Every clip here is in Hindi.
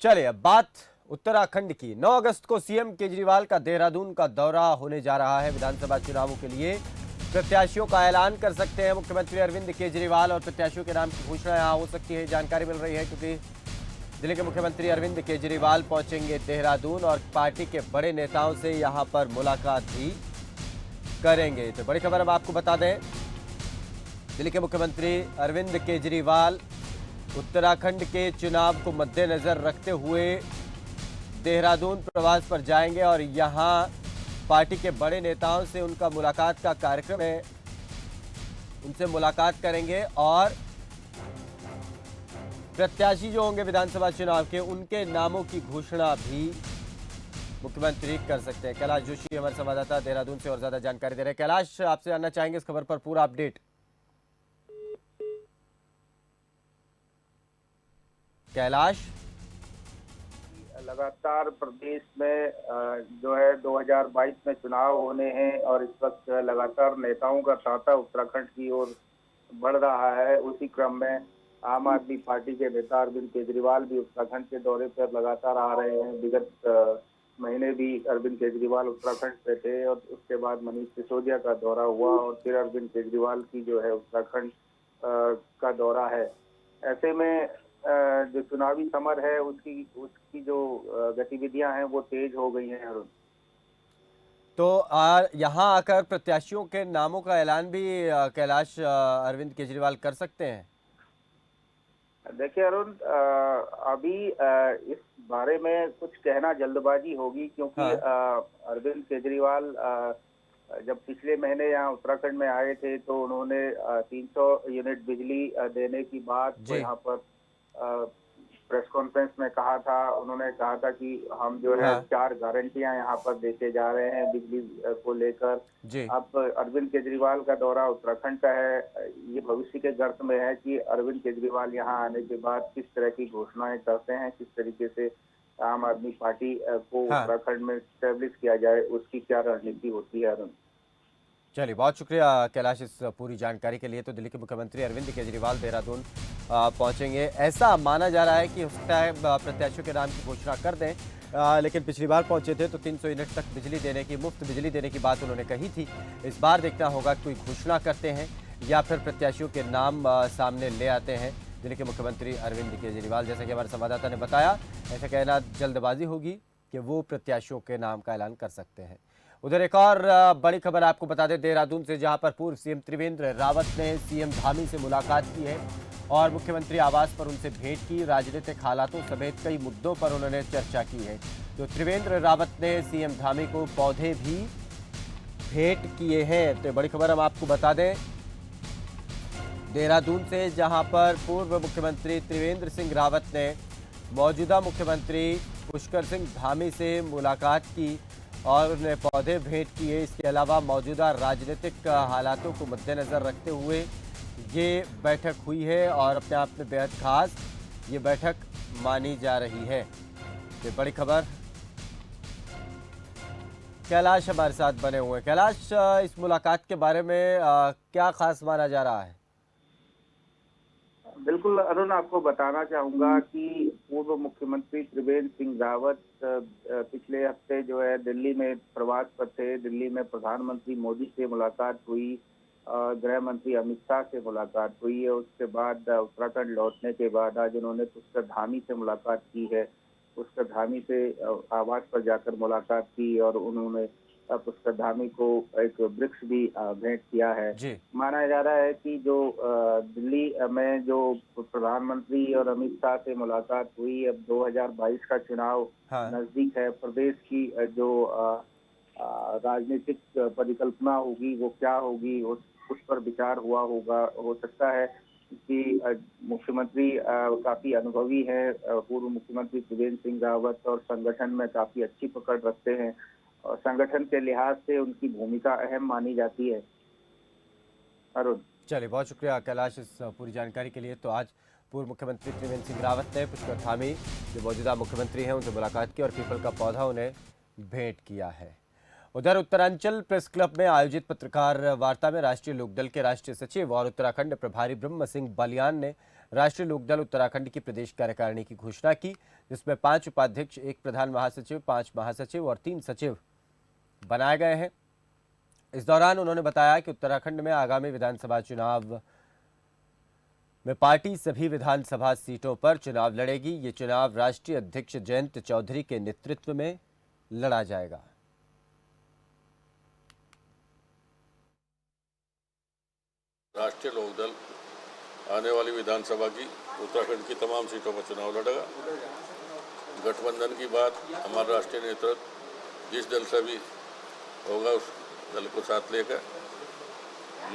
चलिए अब बात उत्तराखंड की। 9 अगस्त को सीएम केजरीवाल का देहरादून का दौरा होने जा रहा है। विधानसभा चुनावों के लिए प्रत्याशियों का ऐलान कर सकते हैं मुख्यमंत्री अरविंद केजरीवाल और प्रत्याशियों के नाम की घोषणा यहां हो सकती है। जानकारी मिल रही है क्योंकि जिले के मुख्यमंत्री अरविंद केजरीवाल पहुंचेंगे देहरादून और पार्टी के बड़े नेताओं से यहां पर मुलाकात भी करेंगे। तो बड़ी खबर हम आपको बता दें, दिल्ली के मुख्यमंत्री अरविंद केजरीवाल उत्तराखंड के चुनाव को मद्देनजर रखते हुए देहरादून प्रवास पर जाएंगे और यहां पार्टी के बड़े नेताओं से उनका मुलाकात का कार्यक्रम है। उनसे मुलाकात करेंगे और प्रत्याशी जो होंगे विधानसभा चुनाव के, उनके नामों की घोषणा भी मुख्यमंत्री कर सकते हैं। कैलाश जोशी हमारे संवाददाता देहरादून से और ज्यादा जानकारी दे रहे हैं। कैलाश, आपसे जानना चाहेंगे इस खबर पर पूरा अपडेट। कैलाश, लगातार प्रदेश में जो है 2022 में चुनाव होने हैं और इस वक्त लगातार नेताओं का तांता उत्तराखंड की ओर बढ़ रहा है। उसी क्रम में आम आदमी पार्टी के नेता अरविंद केजरीवाल भी उत्तराखंड के दौरे पर लगातार आ रहे हैं। विगत महीने भी अरविंद केजरीवाल उत्तराखंड पे थे और उसके बाद मनीष सिसोदिया का दौरा हुआ और फिर अरविंद केजरीवाल की जो है उत्तराखंड का दौरा है। ऐसे में जो चुनावी समर है उसकी उसकी जो गतिविधियां हैं वो तेज हो गई हैं अरुण। तो यहां आकर प्रत्याशियों के नामों का ऐलान भी कैलाश अरविंद केजरीवाल कर सकते हैं। देखिए अरुण, अभी इस बारे में कुछ कहना जल्दबाजी होगी क्योंकि हाँ, अरविंद केजरीवाल जब पिछले महीने यहाँ उत्तराखंड में आए थे तो उन्होंने 300 यूनिट बिजली देने की बात को जी, यहाँ पर प्रेस कॉन्फ्रेंस में कहा था। उन्होंने कहा था कि हम जो है हाँ, 4 गारंटियां यहाँ पर देके जा रहे हैं बिजली को लेकर। जी। अब अरविंद केजरीवाल का दौरा उत्तराखंड का है। ये भविष्य के गर्त में है कि अरविंद केजरीवाल यहाँ आने के बाद किस तरह की घोषणाएं करते हैं, किस तरीके से आम आदमी पार्टी को हाँ, उत्तराखंड में स्टेब्लिश किया जाए, उसकी क्या रणनीति होती है अरुण। चलिए बहुत शुक्रिया कैलाश इस पूरी जानकारी के लिए। तो दिल्ली के मुख्यमंत्री अरविंद केजरीवाल देहरादून पहुंचेंगे। ऐसा माना जा रहा है कि हो सकता है प्रत्याशियों के नाम की घोषणा कर दें, लेकिन पिछली बार पहुंचे थे तो 300 यूनिट तक बिजली देने की, मुफ्त बिजली देने की बात उन्होंने कही थी। इस बार देखना होगा कोई घोषणा करते हैं या फिर प्रत्याशियों के नाम सामने ले आते हैं दिल्ली के मुख्यमंत्री अरविंद केजरीवाल। जैसा कि हमारे संवाददाता ने बताया, ऐसा कहना जल्दबाजी होगी कि वो प्रत्याशियों के नाम का ऐलान कर सकते हैं। उधर एक और बड़ी खबर आपको बता दें देहरादून से, जहां पर पूर्व सीएम त्रिवेंद्र रावत ने सीएम धामी से मुलाकात की है और मुख्यमंत्री आवास पर उनसे भेंट की। राजनीतिक हालातों समेत कई मुद्दों पर उन्होंने चर्चा की है। तो त्रिवेंद्र रावत ने सीएम धामी को पौधे भी भेंट किए हैं। तो बड़ी खबर हम आपको बता दें देहरादून से, जहां पर पूर्व मुख्यमंत्री त्रिवेंद्र सिंह रावत ने मौजूदा मुख्यमंत्री पुष्कर सिंह धामी से मुलाकात की और उन्हें पौधे भेंट किए। इसके अलावा मौजूदा राजनीतिक हालातों को मद्देनजर रखते हुए ये बैठक हुई है और अपने आप में बेहद खास ये बैठक मानी जा रही है। ये बड़ी खबर। कैलाश हमारे साथ बने हुए हैं। कैलाश, इस मुलाकात के बारे में क्या खास माना जा रहा है? बिल्कुल अरुण, आपको बताना चाहूंगा कि पूर्व मुख्यमंत्री त्रिवेंद्र सिंह रावत पिछले हफ्ते जो है दिल्ली में प्रवास पर थे। दिल्ली में प्रधानमंत्री मोदी से मुलाकात हुई, गृह मंत्री अमित शाह से मुलाकात हुई है। उसके बाद उत्तराखंड लौटने के बाद आज उन्होंने पुष्कर धामी से मुलाकात की है। पुष्कर धामी से आवास पर जाकर मुलाकात की और उन्होंने पुष्कर धामी को एक वृक्ष भी भेंट किया है। जी, माना जा रहा है कि जो दिल्ली में जो प्रधानमंत्री और अमित शाह से मुलाकात हुई, अब 2022 का चुनाव हाँ, नजदीक है। प्रदेश की जो राजनीतिक परिकल्पना होगी वो क्या होगी, उस पर विचार हुआ होगा। हो सकता है कि मुख्यमंत्री काफी अनुभवी हैं, पूर्व मुख्यमंत्री त्रिवेंद्र सिंह रावत, और संगठन में काफी अच्छी पकड़ रखते हैं और संगठन के लिहाज से उनकी भूमिका अहम मानी जाती है अरुण। चलिए बहुत शुक्रिया कैलाश इस पूरी जानकारी के लिए। तो आज पूर्व मुख्यमंत्री त्रिवेंद्र सिंह रावत ने पुष्कर धामी जो मौजूदा मुख्यमंत्री हैं उनसे मुलाकात की और पीपल का पौधा उन्हें भेंट किया है। उधर उत्तरांचल प्रेस क्लब में आयोजित पत्रकार वार्ता में राष्ट्रीय लोकदल के राष्ट्रीय सचिव और उत्तराखंड प्रभारी ब्रह्म सिंह बालियान ने राष्ट्रीय लोकदल उत्तराखंड की प्रदेश कार्यकारिणी की घोषणा की, जिसमें 5 उपाध्यक्ष, 1 प्रधान महासचिव, 5 महासचिव और 3 सचिव बनाए गए हैं। इस दौरान उन्होंने बताया कि उत्तराखंड में आगामी विधानसभा चुनाव में पार्टी सभी विधानसभा सीटों पर चुनाव लड़ेगी। ये चुनाव राष्ट्रीय अध्यक्ष जयंत चौधरी के नेतृत्व में लड़ा जाएगा। राष्ट्रीय लोकदल आने वाली विधानसभा की उत्तराखंड की तमाम सीटों पर चुनाव लड़ेगा। गठबंधन की बात हमारा राष्ट्रीय नेतृत्व जिस दल से भी होगा उस दल को साथ लेकर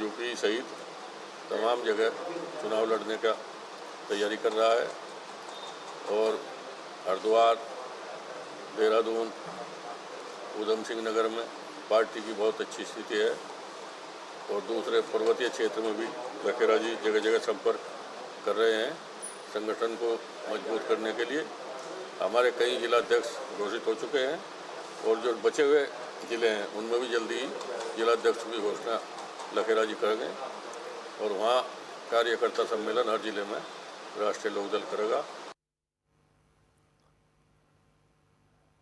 यूपी सहित तमाम जगह चुनाव लड़ने का तैयारी कर रहा है और हरिद्वार, देहरादून, उधम सिंह नगर में पार्टी की बहुत अच्छी स्थिति है और दूसरे पर्वतीय क्षेत्र में भी लखेरा जी जगह जगह संपर्क कर रहे हैं संगठन को मजबूत करने के लिए। हमारे कई जिलाध्यक्ष घोषित हो चुके हैं और जो बचे हुए जिले हैं उनमें भी जल्दी ही जिलाध्यक्ष की घोषणा लखेरा जी करेंगे और वहाँ कार्यकर्ता सम्मेलन हर जिले में राष्ट्रीय लोकदल करेगा।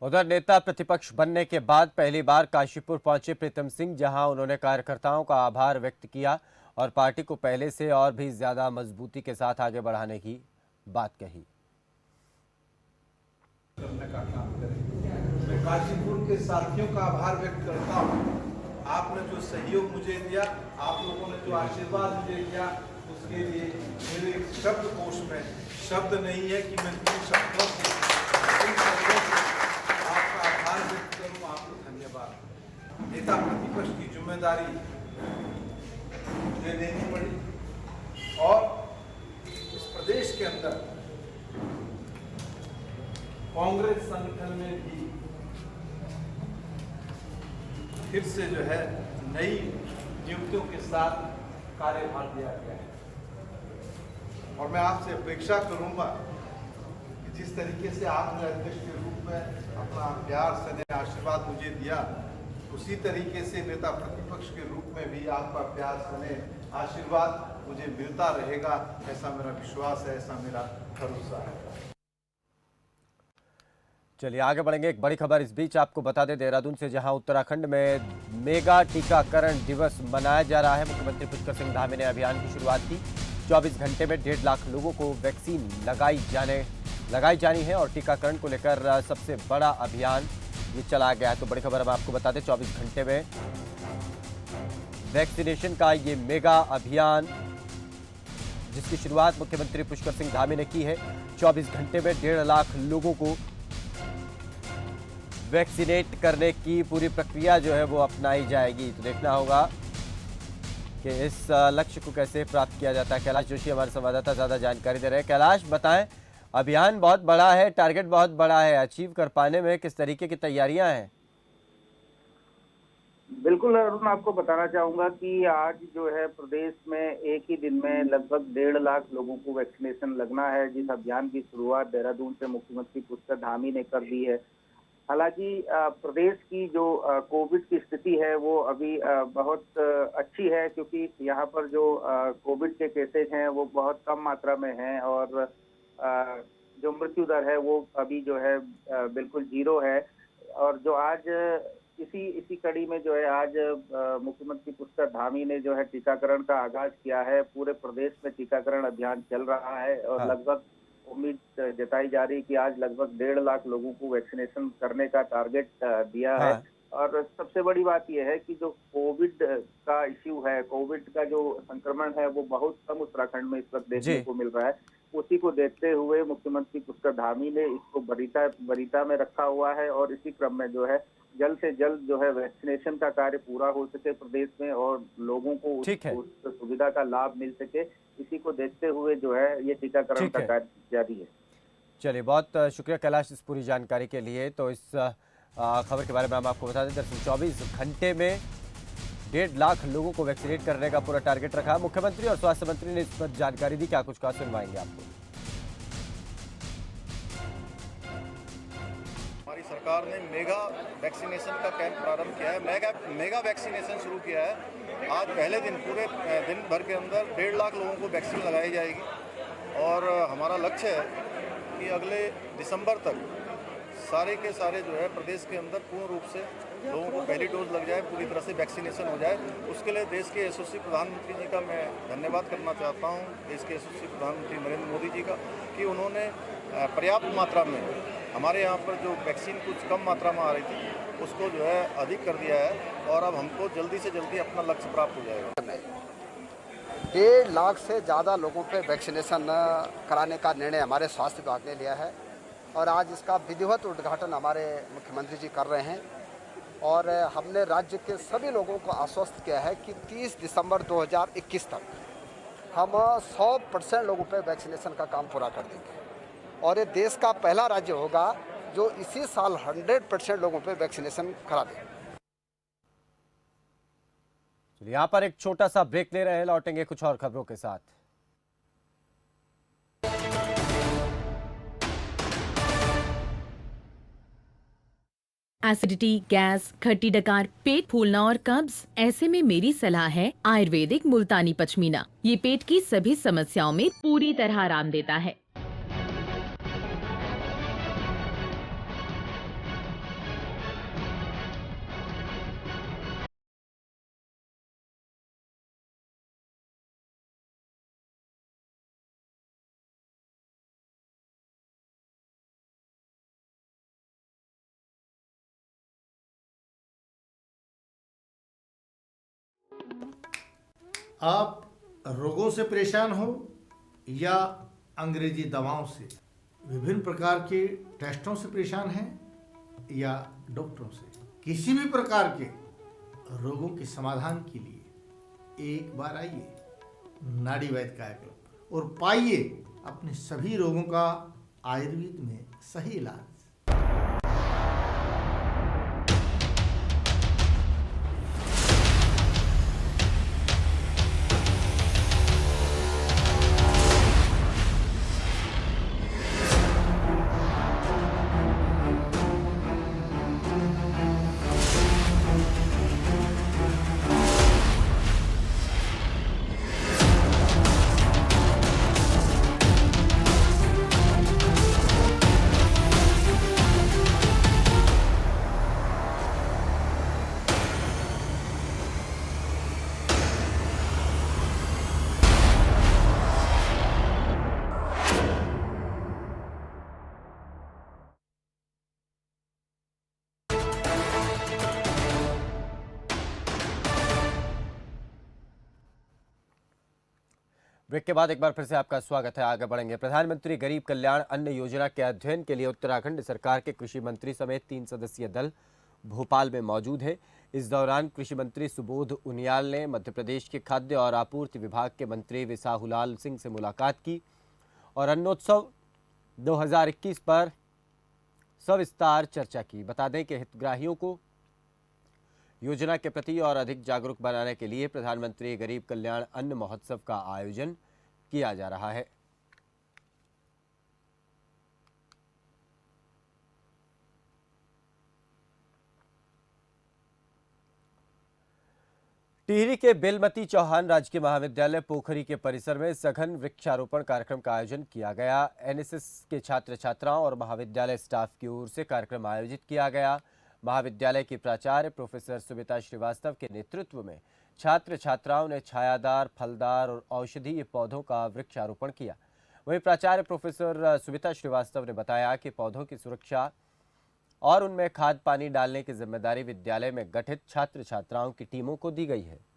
उधर नेता प्रतिपक्ष बनने के बाद पहली बार काशीपुर पहुंचे प्रीतम सिंह, जहां उन्होंने कार्यकर्ताओं का आभार व्यक्त किया और पार्टी को पहले से और भी ज्यादा मजबूती के साथ आगे बढ़ाने की बात कही। मैं काशीपुर के साथियों का आभार व्यक्त करता हूँ। आपने जो सहयोग मुझे दिया, आप लोगों ने जो आशीर्वाद मुझे दिया, उसके लिए मेरे शब्दकोश में शब्द नहीं है कि मैं किन शब्दों से आपका आभार व्यक्त करूँ। आपको धन्यवाद। नेता प्रतिपक्ष की जिम्मेदारी मुझे लेनी पड़ी और इस प्रदेश के अंदर कांग्रेस संगठन में भी फिर से जो है नई नियुक्तियों के साथ कार्यभार दिया गया है और मैं आपसे अपेक्षा करूंगा कि जिस तरीके से आपने अध्यक्ष के रूप में अपना प्यार स्नेह आशीर्वाद मुझे दिया, उसी तरीके से नेता प्रतिपक्ष के रूप में भी आपका प्यार स्नेह आशीर्वाद मुझे मिलता रहेगा। ऐसा मेरा विश्वास है, ऐसा मेरा भरोसा है। चलिए आगे बढ़ेंगे। एक बड़ी खबर इस बीच आपको बता दें देहरादून से, जहां उत्तराखंड में मेगा टीकाकरण दिवस मनाया जा रहा है। मुख्यमंत्री पुष्कर सिंह धामी ने अभियान की शुरुआत की। 24 घंटे में 1.5 लाख लोगों को वैक्सीन लगाई जानी है और टीकाकरण को लेकर सबसे बड़ा अभियान ये चलाया गया है। तो बड़ी खबर हम आपको बता दें, 24 घंटे में वैक्सीनेशन का ये मेगा अभियान जिसकी शुरुआत मुख्यमंत्री पुष्कर सिंह धामी ने की है। 24 घंटे में 1.5 लाख लोगों को वैक्सीनेट करने की पूरी प्रक्रिया जो है वो अपनाई जाएगी। तो देखना होगा कि इस लक्ष्य को कैसे प्राप्त किया जाता है। कैलाश जोशी हमारे संवाददाता ज़्यादा जानकारी दे रहे हैं। कैलाश, बताएं, अभियान बहुत बड़ा है, टारगेट बहुत बड़ा है, अचीव कर पाने में किस तरीके की तैयारियां हैं? बिल्कुल अरुण, आपको बताना चाहूंगा कि आज जो है प्रदेश में एक ही दिन में लगभग 1.5 लाख लोगों को वैक्सीनेशन लगना है, जिस अभियान की शुरुआत देहरादून से मुख्यमंत्री पुष्कर धामी ने कर दी है। हालांकि प्रदेश की जो कोविड की स्थिति है वो अभी बहुत अच्छी है, क्योंकि यहाँ पर जो कोविड के केसेज हैं वो बहुत कम मात्रा में हैं और जो मृत्यु दर है वो अभी जो है बिल्कुल 0 है। और जो आज इसी कड़ी में जो है आज मुख्यमंत्री पुष्कर धामी ने जो है टीकाकरण का आगाज किया है। पूरे प्रदेश में टीकाकरण अभियान चल रहा है और लगभग उम्मीद जताई जा रही है कि आज लगभग 1.5 लाख लोगों को वैक्सीनेशन करने का टारगेट दिया है। और सबसे बड़ी बात यह है कि जो कोविड का इश्यू है, कोविड का जो संक्रमण है वो बहुत कम उत्तराखंड में इस वक्त देखने को मिल रहा है। उसी को देखते हुए मुख्यमंत्री पुष्कर धामी ने इसको वरीयता में रखा हुआ है और इसी क्रम में जो है जल्द से जल्द जो है वैक्सीनेशन का कार्य पूरा हो सके प्रदेश में और लोगों को उस सुविधा का लाभ मिल सके, इसी को देखते हुए जो है ये टीकाकरण का कार्य जारी है। चलिए, बहुत शुक्रिया कैलाश इस पूरी जानकारी के लिए। तो इस खबर के बारे में हम आपको बता दें, दरअसल 24 घंटे में 1.5 लाख लोगों को वैक्सीनेट करने का पूरा टारगेट रखा है। मुख्यमंत्री और स्वास्थ्य मंत्री ने इस पर जानकारी दी, क्या कुछ कहा सुनवाएंगे आपको। हमारी सरकार ने मेगा वैक्सीनेशन का कैंप प्रारंभ किया है, मेगा वैक्सीनेशन शुरू किया है। आज पहले दिन पूरे दिन भर के अंदर 1.5 लाख लोगों को वैक्सीन लगाई जाएगी और हमारा लक्ष्य है कि अगले दिसंबर तक सारे के सारे जो है प्रदेश के अंदर पूर्ण रूप से लोगों को पहली डोज लग जाए, पूरी तरह से वैक्सीनेशन हो जाए। उसके लिए देश के यशस्वी प्रधानमंत्री जी का मैं धन्यवाद करना चाहता हूं, देश के यशस्वी प्रधानमंत्री नरेंद्र मोदी जी का, कि उन्होंने पर्याप्त मात्रा में हमारे यहाँ पर जो वैक्सीन कुछ कम मात्रा में आ रही थी उसको जो है अधिक कर दिया है और अब हमको जल्दी से जल्दी अपना लक्ष्य प्राप्त हो जाएगा। 1.5 लाख से ज़्यादा लोगों पे वैक्सीनेशन कराने का निर्णय हमारे स्वास्थ्य विभाग ने लिया है और आज इसका विधिवत उद्घाटन हमारे मुख्यमंत्री जी कर रहे हैं। और हमने राज्य के सभी लोगों को आश्वस्त किया है कि 30 दिसंबर 2021 तक हम 100% लोगों पे वैक्सीनेशन का काम पूरा कर देंगे और ये देश का पहला राज्य होगा जो इसी साल 100% लोगों पे वैक्सीनेशन करा देगा। यहाँ पर एक छोटा सा ब्रेक ले रहे हैं, लौटेंगे कुछ और खबरों के साथ। एसिडिटी, गैस, खट्टी डकार, पेट फूलना और कब्ज, ऐसे में मेरी सलाह है आयुर्वेदिक मुल्तानी पश्मीना। ये पेट की सभी समस्याओं में पूरी तरह आराम देता है। आप रोगों से परेशान हो या अंग्रेजी दवाओं से, विभिन्न प्रकार के टेस्टों से परेशान हैं या डॉक्टरों से, किसी भी प्रकार के रोगों के समाधान के लिए एक बार आइए नाड़ी वैद्य काया क्लब और पाइए अपने सभी रोगों का आयुर्वेद में सही इलाज। ब्रेक के बाद एक बार फिर से आपका स्वागत है। आगे बढ़ेंगे। प्रधानमंत्री गरीब कल्याण अन्न योजना के अध्ययन के लिए उत्तराखंड सरकार के कृषि मंत्री समेत 3 सदस्यीय दल भोपाल में मौजूद है। इस दौरान कृषि मंत्री सुबोध उनियाल ने मध्य प्रदेश के खाद्य और आपूर्ति विभाग के मंत्री विसाहुलाल सिंह से मुलाकात की और अन्नोत्सव 2021 पर सविस्तार चर्चा की। बता दें कि हितग्राहियों को योजना के प्रति और अधिक जागरूक बनाने के लिए प्रधानमंत्री गरीब कल्याण अन्न महोत्सव का आयोजन किया जा रहा है। टिहरी के बेलमती चौहान राजकीय महाविद्यालय पोखरी के परिसर में सघन वृक्षारोपण कार्यक्रम का आयोजन किया गया। एनएसएस के छात्र छात्राओं और महाविद्यालय स्टाफ की ओर से कार्यक्रम आयोजित किया गया। महाविद्यालय की प्राचार्य प्रोफेसर सुमिता श्रीवास्तव के नेतृत्व में छात्र छात्राओं ने छायादार, फलदार और औषधीय पौधों का वृक्षारोपण किया। वहीं प्राचार्य प्रोफेसर सुमिता श्रीवास्तव ने बताया कि पौधों की सुरक्षा और उनमें खाद पानी डालने की जिम्मेदारी विद्यालय में गठित छात्र छात्राओं की टीमों को दी गई है।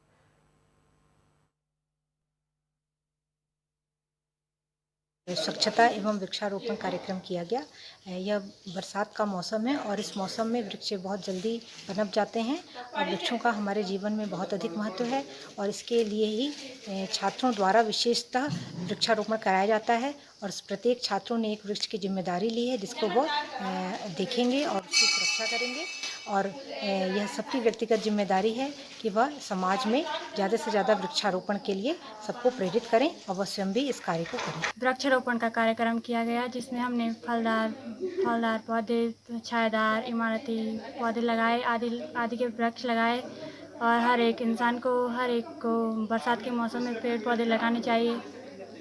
स्वच्छता एवं वृक्षारोपण कार्यक्रम किया गया। यह बरसात का मौसम है और इस मौसम में वृक्ष बहुत जल्दी पनप जाते हैं और वृक्षों का हमारे जीवन में बहुत अधिक महत्व है और इसके लिए ही छात्रों द्वारा विशेषतः वृक्षारोपण कराया जाता है और प्रत्येक छात्रों ने एक वृक्ष की जिम्मेदारी ली है जिसको वो देखेंगे और उसकी सुरक्षा करेंगे और यह सबकी व्यक्तिगत जिम्मेदारी है कि वह समाज में ज़्यादा से ज़्यादा वृक्षारोपण के लिए सबको प्रेरित करें और वह स्वयं भी इस कार्य को करें। वृक्षारोपण का कार्यक्रम किया गया जिसमें हमने फलदार पौधे, छायादार इमारती पौधे लगाए, आदि के वृक्ष लगाए और हर एक इंसान को, हर एक को बरसात के मौसम में पेड़ पौधे लगाने चाहिए।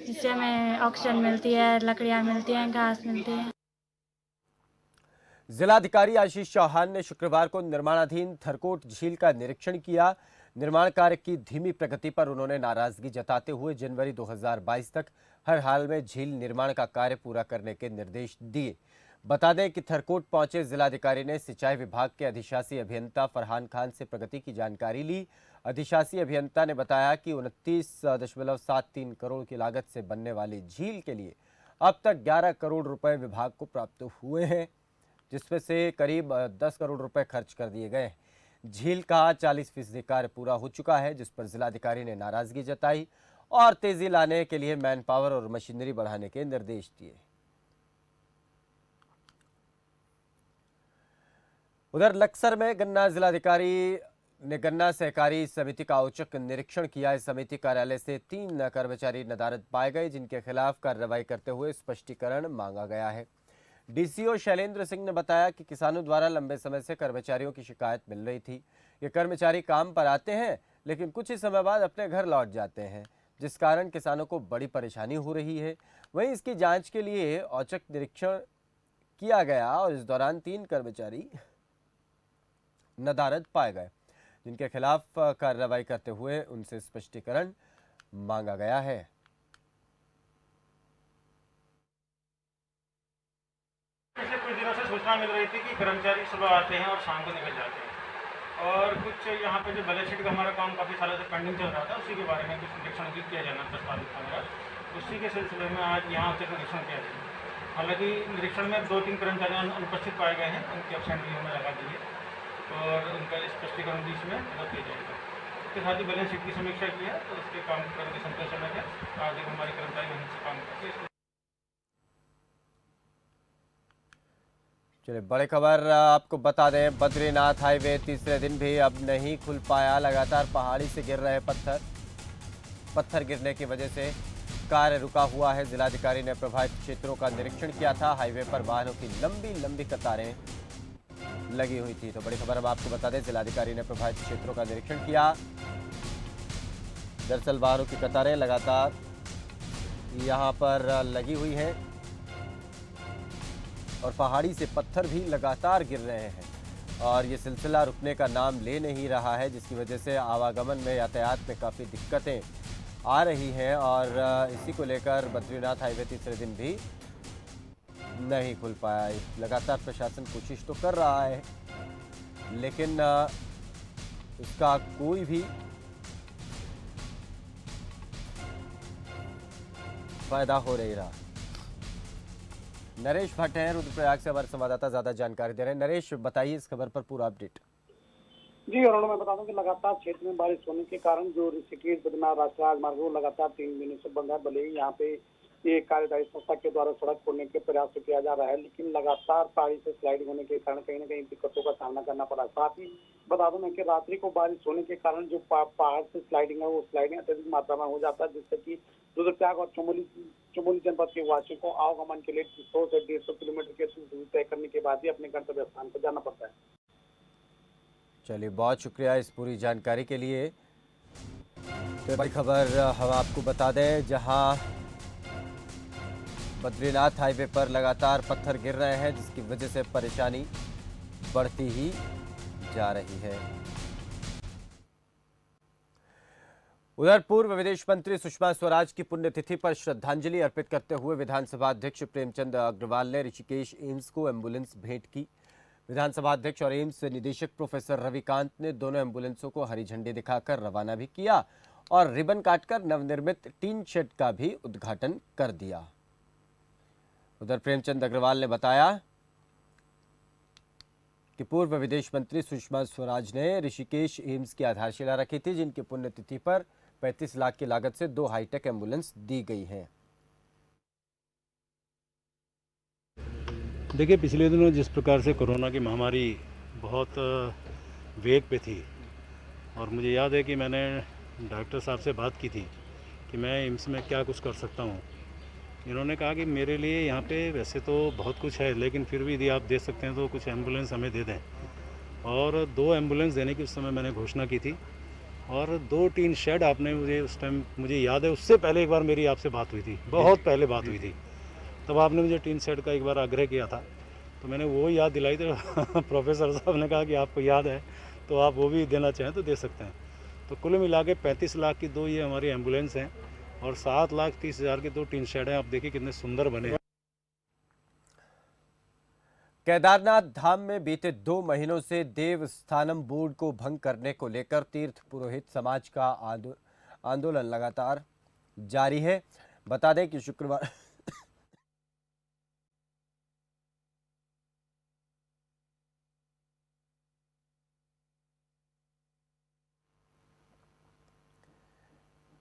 जिससे हमें ऑक्सीजन मिलती है, लकड़ियाँ मिलती हैं, घास मिलती है। जिलाधिकारी आशीष चौहान ने शुक्रवार को निर्माणाधीन थरकोट झील का निरीक्षण किया। निर्माण कार्य की धीमी प्रगति पर उन्होंने नाराजगी जताते हुए जनवरी 2022 तक हर हाल में झील निर्माण का कार्य पूरा करने के निर्देश दिए। बता दें कि थरकोट पहुंचे जिलाधिकारी ने सिंचाई विभाग के अधिशासी अभियंता फरहान खान से प्रगति की जानकारी ली। अधिशासी अभियंता ने बताया कि 29.73 करोड़ की लागत से बनने वाली झील के लिए अब तक 11 करोड़ रुपए विभाग को प्राप्त हुए हैं, जिसमें से करीब 10 करोड़ रुपए खर्च कर दिए गए हैं। झील का 40% कार्य पूरा हो चुका है, जिस पर जिलाधिकारी ने नाराजगी जताई और तेजी लाने के लिए मैन पावर और मशीनरी बढ़ाने के निर्देश दिए। उधर लक्सर में गन्ना जिलाधिकारी ने गन्ना सहकारी समिति का औचक निरीक्षण किया। इस समिति कार्यालय से 3 कर्मचारी नदारद पाए गए, जिनके खिलाफ कार्रवाई करते हुए स्पष्टीकरण मांगा गया है। डीसीओ शैलेंद्र सिंह ने बताया कि किसानों द्वारा लंबे समय से कर्मचारियों की शिकायत मिल रही थी। ये कर्मचारी काम पर आते हैं लेकिन कुछ ही समय बाद अपने घर लौट जाते हैं, जिस कारण किसानों को बड़ी परेशानी हो रही है। वहीं इसकी जांच के लिए औचक निरीक्षण किया गया और इस दौरान 3 कर्मचारी नदारद पाए गए, जिनके खिलाफ कार्रवाई करते हुए उनसे स्पष्टीकरण मांगा गया है। पिछले कुछ दिनों से सूचना मिल रही थी कि कर्मचारी सुबह आते हैं और शाम को निकल जाते हैं, और कुछ यहाँ पे जो बैलेंस शीट का हमारा काम काफ़ी सालों से पेंडिंग चल रहा था, उसी के बारे में कुछ निरीक्षण भी किया जाना प्रस्तावित था मेरा। उसी के सिलसिले में आज यहाँ औचक निरीक्षण किया जाए। हालांकि निरीक्षण में 2-3 कर्मचारी अनुपस्थित पाए गए हैं, उनकी एब्सेंट भी हमें लगा दी है और उनका स्पष्टीकरण भी इसमें मदद किया जाएगा। इसके साथ ही बैलेंस शीट की समीक्षा की है, तो उसके काम करके संतोषजनक है। आज हमारे कर्मचारी वहीं से काम करके चलिए बड़ी खबर आपको बता दें, बद्रीनाथ हाईवे तीसरे दिन भी अब नहीं खुल पाया। लगातार पहाड़ी से गिर रहे पत्थर गिरने की वजह से कार्य रुका हुआ है। जिलाधिकारी ने प्रभावित क्षेत्रों का निरीक्षण किया था। हाईवे पर वाहनों की लंबी लंबी कतारें लगी हुई थी। तो बड़ी खबर हम आपको बता दें, जिलाधिकारी ने प्रभावित क्षेत्रों का निरीक्षण किया। दरअसल वाहनों की कतारें लगातार यहाँ पर लगी हुई हैं और पहाड़ी से पत्थर भी लगातार गिर रहे हैं और ये सिलसिला रुकने का नाम ले नहीं रहा है, जिसकी वजह से आवागमन में यातायात में काफ़ी दिक्कतें आ रही हैं। और इसी को लेकर बद्रीनाथ हाईवे तीसरे दिन भी नहीं खुल पाया। लगातार प्रशासन कोशिश तो कर रहा है, लेकिन इसका कोई भी फायदा हो नहीं रहा। नरेश भट्ट हैं रुद्रप्रयाग से हमारे संवाददाता, ज्यादा जानकारी दे रहे हैं। नरेश, बताइए इस खबर पर पूरा अपडेट। जी अरुण, मैं बता दूं कि लगातार क्षेत्र में बारिश होने के कारण जो ऋषिकेश बद्रीनाथ राष्ट्रीय राजमार्ग वो लगातार 3 दिनों से बंद है। भले ही यहाँ पे ये कार्यदायी संस्था के द्वारा सड़क खोलने के प्रयास किया जा रहा है, लेकिन लगातार पहाड़ी से स्लाइडिंग होने के कारण कहीं न कहीं दिक्कतों का सामना करना पड़ा। साथ ही बता दूं कि रात्रि को बारिश होने के कारण जो पहाड़ से स्लाइडिंग है वो स्लाइडिंग अत्यधिक मात्रा में हो जाता है, जिससे कि रुद्रप्रयाग और चमोली जनपद के वासियों को आवागमन के लिए 100 से 150 किलोमीटर की दूरी तय करने के बाद ही अपने गंतव्य स्थान पर जाना पड़ता है। चलिए, बहुत शुक्रिया इस पूरी जानकारी के लिए। तो बड़ी खबर हम आपको बता दें, जहां बद्रीनाथ हाईवे पर लगातार पत्थर गिर रहे हैं, जिसकी वजह से परेशानी बढ़ती ही जा रही है। उधर पूर्व विदेश मंत्री सुषमा स्वराज की पुण्यतिथि पर श्रद्धांजलि अर्पित करते हुए विधानसभा अध्यक्ष प्रेमचंद अग्रवाल ने ऋषिकेश एम्स को एम्बुलेंस भेंट की। विधानसभा अध्यक्ष और एम्स निदेशक प्रोफेसर रविकांत ने दोनों एम्बुलेंसों को हरी झंडी दिखाकर रवाना भी किया और रिबन काटकर नवनिर्मित टीन शेड का भी उद्घाटन कर दिया। उधर प्रेमचंद अग्रवाल ने बताया कि पूर्व विदेश मंत्री सुषमा स्वराज ने ऋषिकेश एम्स की आधारशिला रखी थी, जिनकी पुण्यतिथि पर 35 लाख की लागत से 2 हाईटेक एम्बुलेंस दी गई हैं। देखिए, पिछले दिनों जिस प्रकार से कोरोना की महामारी बहुत वेग पे थी और मुझे याद है कि मैंने डॉक्टर साहब से बात की थी कि मैं एम्स में क्या कुछ कर सकता हूँ। इन्होंने कहा कि मेरे लिए यहाँ पे वैसे तो बहुत कुछ है, लेकिन फिर भी यदि आप दे सकते हैं तो कुछ एम्बुलेंस हमें दे दें। और 2 एम्बुलेंस देने की उस समय मैंने घोषणा की थी और 2 टीन शेड आपने मुझे उस टाइम, मुझे याद है उससे पहले एक बार मेरी आपसे बात हुई थी, बहुत पहले बात हुई थी, तब आपने मुझे टीन शेड का एक बार आग्रह किया था, तो मैंने वो याद दिलाई। तो प्रोफेसर साहब ने कहा कि आपको याद है तो आप वो भी देना चाहें तो दे सकते हैं। तो कुल मिला के 35 लाख की 2 ये हमारी एम्बुलेंस हैं और 7,30,000 के 2 टीन शेड हैं। आप देखिए कितने सुंदर बने हैं। केदारनाथ धाम में बीते 2 महीनों से देवस्थानम बोर्ड को भंग करने को लेकर तीर्थ पुरोहित समाज का आंदोलन लगातार जारी है। बता दें कि शुक्रवार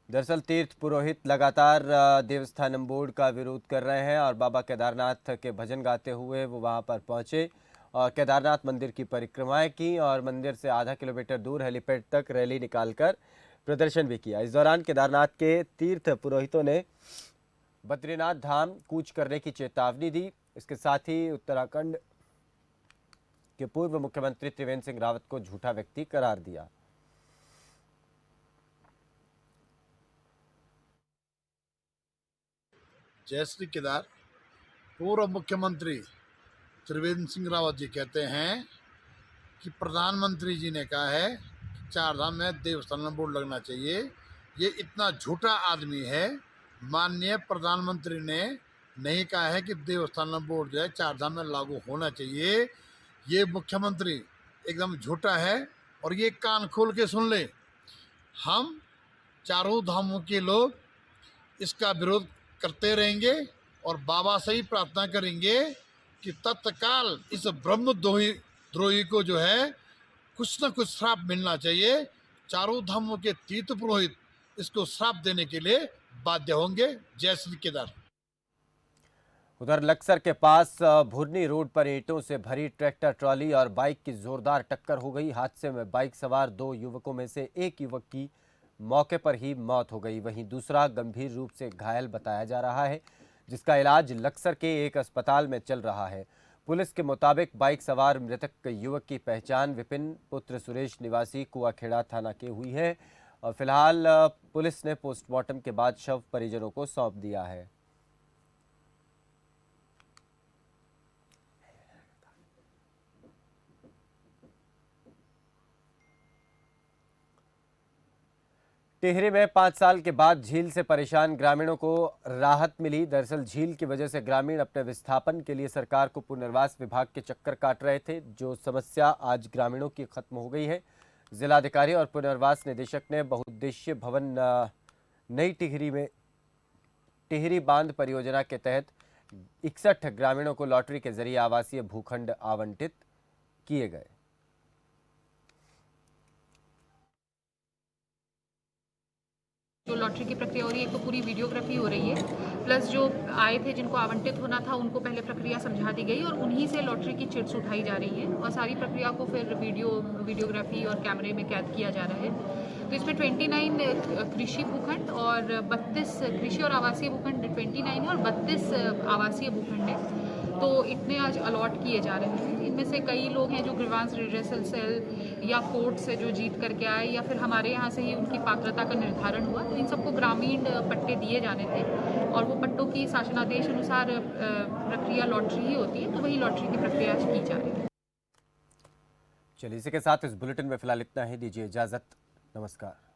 दरअसल तीर्थ पुरोहित लगातार देवस्थानम बोर्ड का विरोध कर रहे हैं और बाबा केदारनाथ के भजन गाते हुए वो वहां पर पहुंचे और केदारनाथ मंदिर की परिक्रमाएं की और मंदिर से आधा किलोमीटर दूर हेलीपैड तक रैली निकालकर प्रदर्शन भी किया। इस दौरान केदारनाथ के तीर्थ पुरोहितों ने बद्रीनाथ धाम कूच करने की चेतावनी दी। इसके साथ ही उत्तराखंड के पूर्व मुख्यमंत्री त्रिवेंद्र सिंह रावत को झूठा व्यक्ति करार दिया। जय श्री केदार। पूर्व मुख्यमंत्री त्रिवेंद्र सिंह रावत जी कहते हैं कि प्रधानमंत्री जी ने कहा है कि 4 धाम में देवस्थानम बोर्ड लगना चाहिए। ये इतना झूठा आदमी है। माननीय प्रधानमंत्री ने नहीं कहा है कि देवस्थानम बोर्ड जो है 4 धाम में लागू होना चाहिए। ये मुख्यमंत्री एकदम झूठा है और ये कान खोल के सुन ले, हम चारों धामों के लोग इसका विरोध करते रहेंगे और बाबा से ही प्रार्थना करेंगे कि तत्काल इस ब्रह्मद्रोही को जो है कुछ न कुछ श्राप मिलना चाहिए। चारों धामों के तीर्थ पुरोहित इसको श्राप देने के लिए बाध्य होंगे। जय श्री केदार। उधर लक्सर के पास भुरनी रोड पर ईंटों से भरी ट्रैक्टर ट्रॉली और बाइक की जोरदार टक्कर हो गई। हादसे में बाइक सवार 2 युवकों में से एक युवक की मौके पर ही मौत हो गई, वहीं दूसरा गंभीर रूप से घायल बताया जा रहा है, जिसका इलाज लक्सर के एक अस्पताल में चल रहा है। पुलिस के मुताबिक बाइक सवार मृतक युवक की पहचान विपिन पुत्र सुरेश निवासी कुआखेड़ा थाना के हुई है और फिलहाल पुलिस ने पोस्टमार्टम के बाद शव परिजनों को सौंप दिया है। टिहरी में 5 साल के बाद झील से परेशान ग्रामीणों को राहत मिली। दरअसल झील की वजह से ग्रामीण अपने विस्थापन के लिए सरकार को पुनर्वास विभाग के चक्कर काट रहे थे, जो समस्या आज ग्रामीणों की खत्म हो गई है। जिलाधिकारी और पुनर्वास निदेशक ने बहुउद्देशीय भवन नई टिहरी में टिहरी बांध परियोजना के तहत 61 ग्रामीणों को लॉटरी के जरिए आवासीय भूखंड आवंटित किए गए। जो लॉटरी की प्रक्रिया हो रही है, एक तो पूरी वीडियोग्राफी हो रही है, प्लस जो आए थे जिनको आवंटित होना था उनको पहले प्रक्रिया समझा दी गई और उन्हीं से लॉटरी की चिट्स उठाई जा रही है और सारी प्रक्रिया को फिर वीडियोग्राफी और कैमरे में कैद किया जा रहा है। तो इसमें 29 कृषि भूखंड और 32 कृषि और आवासीय भूखंड 29 है और 32 आवासीय भूखंड है। तो इतने आज अलॉट किए जा रहे हैं। इनमें से कई लोग हैं जो ग्रीवांस रिड्रेसल सेल या कोर्ट से जो जीत करके आए या फिर हमारे यहाँ से ही उनकी पात्रता का निर्धारण हुआ, तो इन सबको ग्रामीण पट्टे दिए जाने थे और वो पट्टों की शासनादेश अनुसार प्रक्रिया लॉटरी ही होती है, तो वही लॉटरी की प्रक्रिया की जा रही है। चलिए, इसी के साथ इस बुलेटिन में फिलहाल इतना ही। दीजिए इजाजत। नमस्कार।